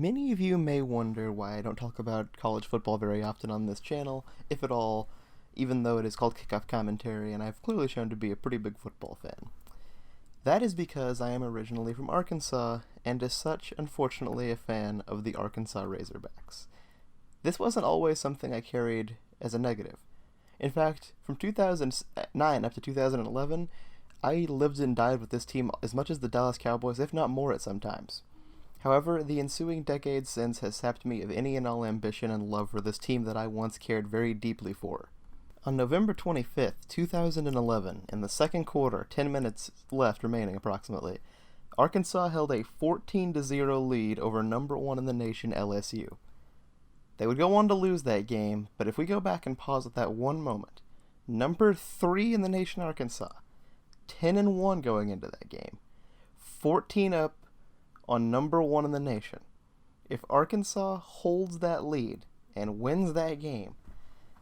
Many of you may wonder why I don't talk about college football very often on this channel, if at all, even though it is called Kickoff Commentary, and I've clearly shown to be a pretty big football fan. That is because I am originally from Arkansas, and as such, unfortunately, a fan of the Arkansas Razorbacks. This wasn't always something I carried as a negative. In fact, from 2009 up to 2011, I lived and died with this team as much as the Dallas Cowboys, if not more at some times. However, the ensuing decade since has sapped me of any and all ambition and love for this team that I once cared very deeply for. On November 25th, 2011, in the second quarter, 10 minutes left remaining approximately, Arkansas held a 14-0 lead over number 1 in the nation, LSU. They would go on to lose that game, but if we go back and pause at that one moment, number 3 in the nation, Arkansas, 10-1 going into that game, 14 up on number 1 in the nation. If Arkansas holds that lead and wins that game,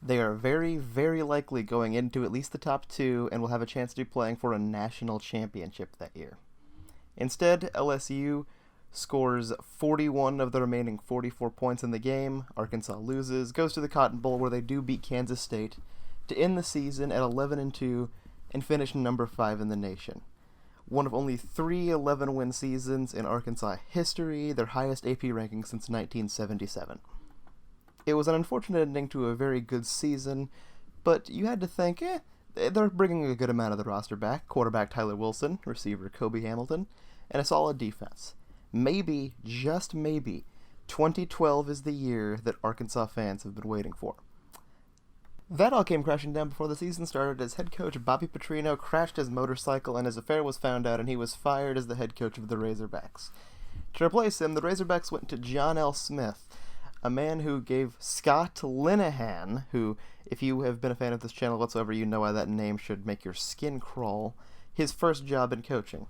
they are very, very likely going into at least the top 2 and will have a chance to be playing for a national championship that year. Instead, LSU scores 41 of the remaining 44 points in the game. Arkansas loses, goes to the Cotton Bowl where they do beat Kansas State to end the season at 11-2 and finish number 5 in the nation. One of only 3 11-win seasons in Arkansas history, their highest AP ranking since 1977. It was an unfortunate ending to a very good season, but you had to think, they're bringing a good amount of the roster back. Quarterback Tyler Wilson, receiver Kobe Hamilton, and a solid defense. Maybe, just maybe, 2012 is the year that Arkansas fans have been waiting for. That all came crashing down before the season started as head coach Bobby Petrino crashed his motorcycle and his affair was found out and he was fired as the head coach of the Razorbacks. To replace him, the Razorbacks went to John L. Smith, a man who gave Scott Linehan, who, if you have been a fan of this channel whatsoever, you know why that name should make your skin crawl, his first job in coaching.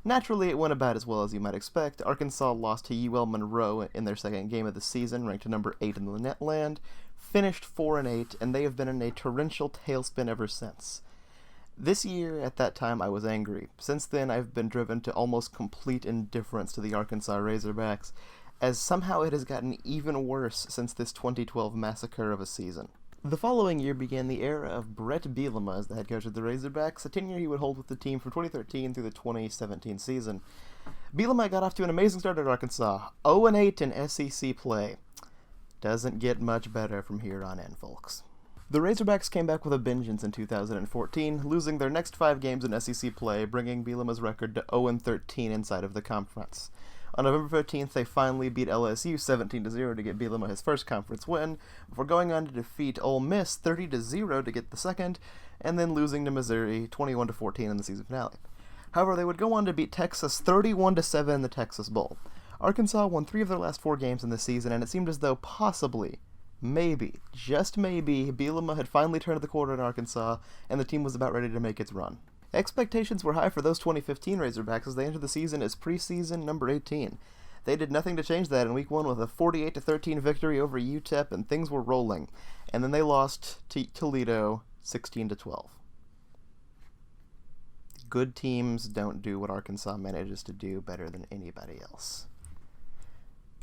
Naturally, it went about as well as you might expect. Arkansas lost to UL Monroe in their second game of the season, ranked number 8 in the Netland, finished 4-8, and they have been in a torrential tailspin ever since. This year, at that time, I was angry. Since then, I've been driven to almost complete indifference to the Arkansas Razorbacks, as somehow it has gotten even worse since this 2012 massacre of a season. The following year began the era of Brett Bielema as the head coach of the Razorbacks, a tenure he would hold with the team from 2013 through the 2017 season. Bielema got off to an amazing start at Arkansas, 0-8 in SEC play. Doesn't get much better from here on in, folks. The Razorbacks came back with a vengeance in 2014, losing their next 5 games in SEC play, bringing Bielema's record to 0-13 inside of the conference. On November 15th, they finally beat LSU 17-0 to get Bielema his first conference win, before going on to defeat Ole Miss 30-0 to get the second, and then losing to Missouri 21-14 in the season finale. However, they would go on to beat Texas 31-7 in the Texas Bowl. Arkansas won 3 of their last 4 games in the season, and it seemed as though possibly, maybe, just maybe, Bielema had finally turned the corner in Arkansas, and the team was about ready to make its run. Expectations were high for those 2015 Razorbacks as they entered the season as preseason number 18. They did nothing to change that in Week 1 with a 48-13 victory over UTEP, and things were rolling. And then they lost to Toledo 16-12. Good teams don't do what Arkansas manages to do better than anybody else.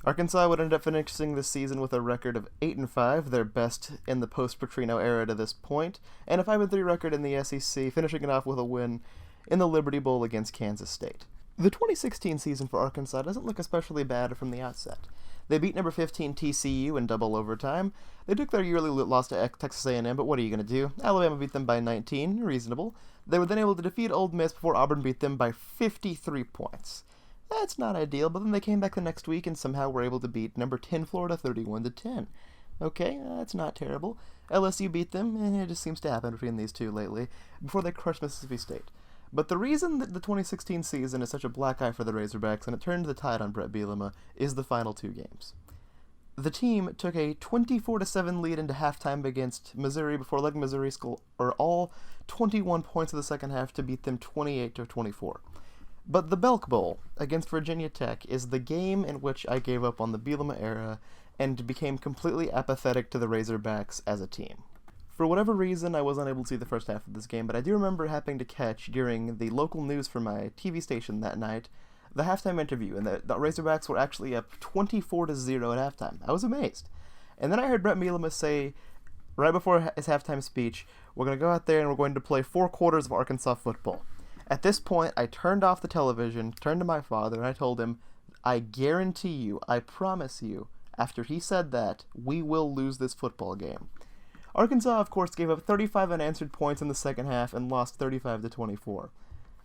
Arkansas would end up finishing this season with a record of 8-5, their best in the post-Petrino era to this point, and a 5-3 record in the SEC, finishing it off with a win in the Liberty Bowl against Kansas State. The 2016 season for Arkansas doesn't look especially bad from the outset. They beat number 15 TCU in double overtime. They took their yearly loss to Texas A&M, but what are you going to do? Alabama beat them by 19, reasonable. They were then able to defeat Ole Miss before Auburn beat them by 53 points. That's not ideal, but then they came back the next week and somehow were able to beat number 10 Florida 31-10. Okay, that's not terrible. LSU beat them, and it just seems to happen between these two lately, before they crushed Mississippi State. But the reason that the 2016 season is such a black eye for the Razorbacks, and it turned the tide on Brett Bielema, is the final 2 games. The team took a 24-7 lead into halftime against Missouri before letting Missouri score all 21 points of the second half to beat them 28-24. But the Belk Bowl against Virginia Tech is the game in which I gave up on the Bielema era and became completely apathetic to the Razorbacks as a team. For whatever reason, I was unable to see the first half of this game, but I do remember happening to catch, during the local news for my TV station that night, the halftime interview, and the Razorbacks were actually up 24-0 at halftime. I was amazed. And then I heard Brett Bielema say, right before his halftime speech, we're going to go out there and we're going to play 4 quarters of Arkansas football. At this point, I turned off the television, turned to my father, and I told him, I guarantee you, I promise you, after he said that, we will lose this football game. Arkansas, of course, gave up 35 unanswered points in the second half and lost 35-24.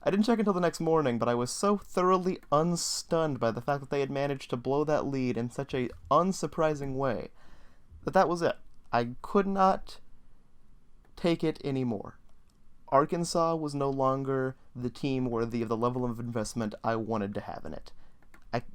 I didn't check until the next morning, but I was so thoroughly unstunned by the fact that they had managed to blow that lead in such a unsurprising way that was it. I could not take it anymore. Arkansas was no longer the team worthy of the level of investment I wanted to have in it.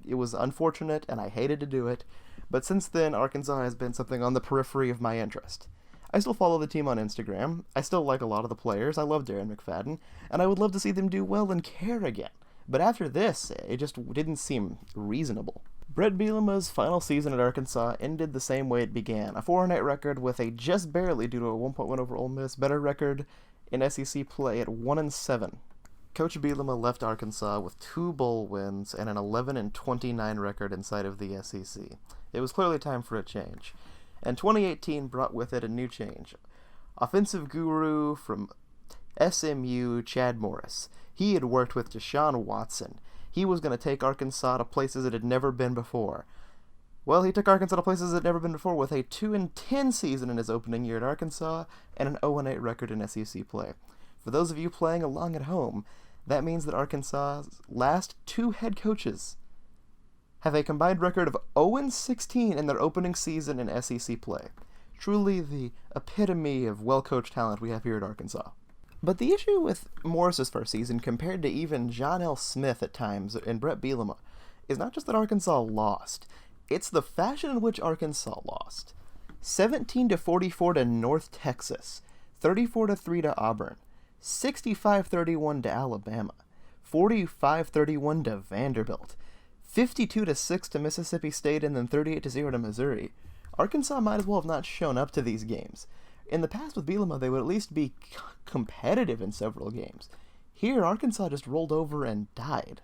It was unfortunate, and I hated to do it, but since then, Arkansas has been something on the periphery of my interest. I still follow the team on Instagram, I still like a lot of the players, I love Darren McFadden, and I would love to see them do well and care again. But after this, it just didn't seem reasonable. Brett Bielema's final season at Arkansas ended the same way it began, a 4-8 record with a just barely, due to a 1-point over Ole Miss, better record in SEC play at 1-7. Coach Bielema left Arkansas with 2 bowl wins and an 11-29 record inside of the SEC. It was clearly time for a change. And 2018 brought with it a new change. Offensive guru from SMU, Chad Morris. He had worked with Deshaun Watson. He was going to take Arkansas to places it had never been before. Well, he took Arkansas to places it had never been before with a 2-10 season in his opening year at Arkansas and an 0-8 record in SEC play. For those of you playing along at home, that means that Arkansas's last 2 head coaches have a combined record of 0-16 in their opening season in SEC play. Truly the epitome of well-coached talent we have here at Arkansas. But the issue with Morris's first season, compared to even John L. Smith at times and Brett Bielema, is not just that Arkansas lost, it's the fashion in which Arkansas lost. 17-44 to North Texas, 34-3 to Auburn, 65-31 to Alabama, 45-31 to Vanderbilt, 52-6 to Mississippi State, and then 38-0 to Missouri. Arkansas might as well have not shown up to these games. In the past with Bielema, they would at least be competitive in several games. Here, Arkansas just rolled over and died.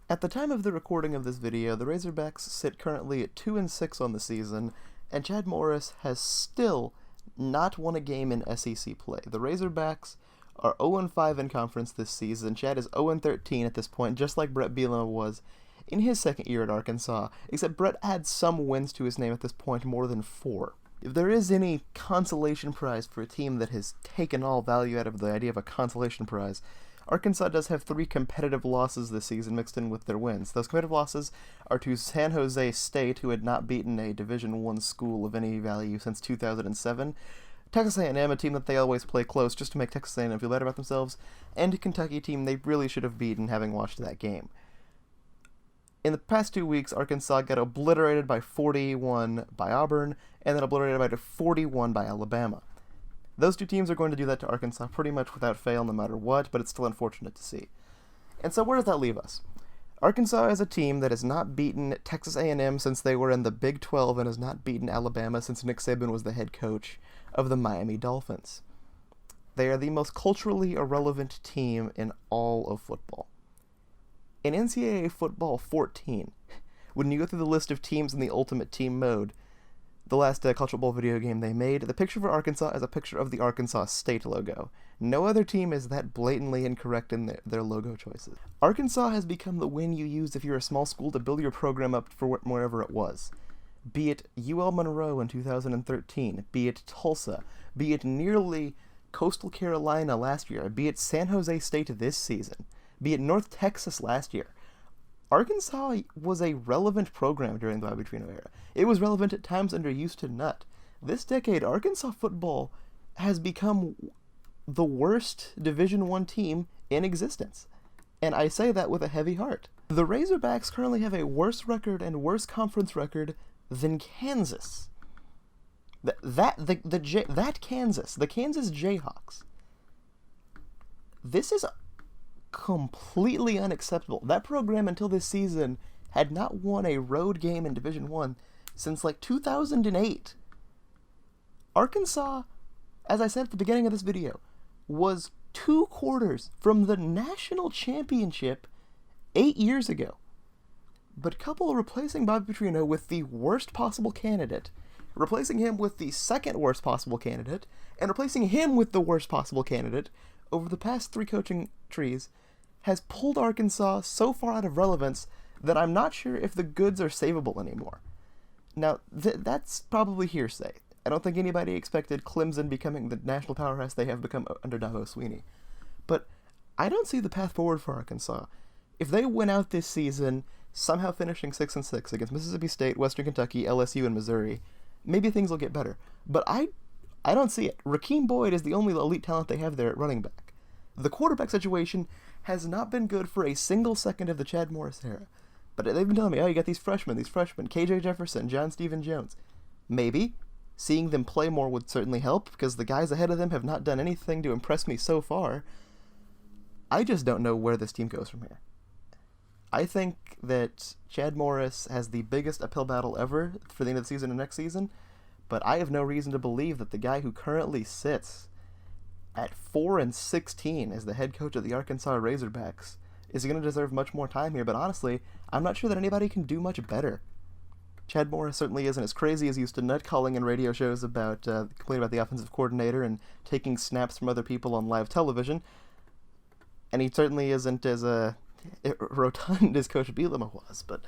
At the time of the recording of this video, the Razorbacks sit currently at 2-6 on the season, and Chad Morris has still not won a game in SEC play. The Razorbacks are 0-5 in conference this season. Chad is 0-13 at this point, just like Brett Bielema was in his second year at Arkansas, except Brett adds some wins to his name at this point, more than 4. If there is any consolation prize for a team that has taken all value out of the idea of a consolation prize, Arkansas does have 3 competitive losses this season mixed in with their wins. Those competitive losses are to San Jose State, who had not beaten a Division I school of any value since 2007, Texas A&M, a team that they always play close just to make Texas A&M feel better about themselves, and a Kentucky team they really should have beaten having watched that game. In the past 2 weeks, Arkansas got obliterated by 41 by Auburn, and then obliterated by 41 by Alabama. Those 2 teams are going to do that to Arkansas pretty much without fail no matter what, but it's still unfortunate to see. And so where does that leave us? Arkansas is a team that has not beaten Texas A&M since they were in the Big 12 and has not beaten Alabama since Nick Saban was the head coach of the Miami Dolphins. They are the most culturally irrelevant team in all of football. In NCAA Football 14, when you go through the list of teams in the Ultimate Team mode, the last Culture Bowl video game they made, the picture for Arkansas is a picture of the Arkansas State logo. No other team is that blatantly incorrect in their logo choices. Arkansas has become the win you use if you're a small school to build your program up for wherever it was. Be it UL Monroe in 2013, be it Tulsa, be it nearly Coastal Carolina last year, be it San Jose State this season, be it North Texas last year. Arkansas was a relevant program during the Bobby Petrino era. It was relevant at times under Houston Nutt. This decade, Arkansas football has become the worst Division I team in existence. And I say that with a heavy heart. The Razorbacks currently have a worse record and worse conference record than Kansas. That Kansas, the Kansas Jayhawks. This is completely unacceptable. That program until this season had not won a road game in Division I since like 2008. Arkansas, as I said at the beginning of this video, was 2 quarters from the national championship 8 years ago. But couple replacing Bobby Petrino with the worst possible candidate, replacing him with the second worst possible candidate, and replacing him with the worst possible candidate over the past 3 coaching trees has pulled Arkansas so far out of relevance that I'm not sure if the goods are savable anymore. Now, that's probably hearsay. I don't think anybody expected Clemson becoming the national powerhouse they have become under Dabo Swinney. But I don't see the path forward for Arkansas. If they win out this season, somehow finishing 6-6 against Mississippi State, Western Kentucky, LSU, and Missouri, maybe things will get better. But I don't see it. Rakeem Boyd is the only elite talent they have there at running back. The quarterback situation has not been good for a single second of the Chad Morris era. But they've been telling me, oh, you got these freshmen, KJ Jefferson, John Stephen Jones. Maybe. Seeing them play more would certainly help, because the guys ahead of them have not done anything to impress me so far. I just don't know where this team goes from here. I think that Chad Morris has the biggest uphill battle ever for the end of the season and next season, but I have no reason to believe that the guy who currently sits at 4-16 as the head coach of the Arkansas Razorbacks is going to deserve much more time here, but honestly, I'm not sure that anybody can do much better. Chad Morris certainly isn't as crazy as he used to nut-calling in radio shows about complaining about the offensive coordinator and taking snaps from other people on live television, and he certainly isn't as rotund as Coach Bielema was, but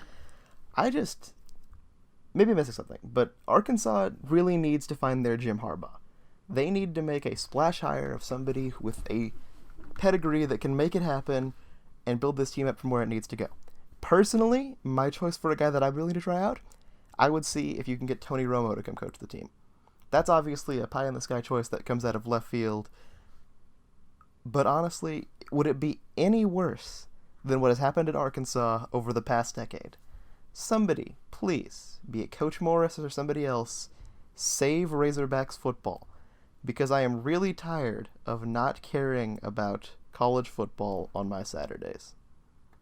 maybe I'm missing something, but Arkansas really needs to find their Jim Harbaugh. They need to make a splash hire of somebody with a pedigree that can make it happen and build this team up from where it needs to go. Personally, my choice for a guy that I'm willing to try out, I would see if you can get Tony Romo to come coach the team. That's obviously a pie-in-the-sky choice that comes out of left field, but honestly, would it be any worse than what has happened at Arkansas over the past decade? Somebody, please, be it Coach Morris or somebody else, save Razorbacks football, because I am really tired of not caring about college football on my Saturdays.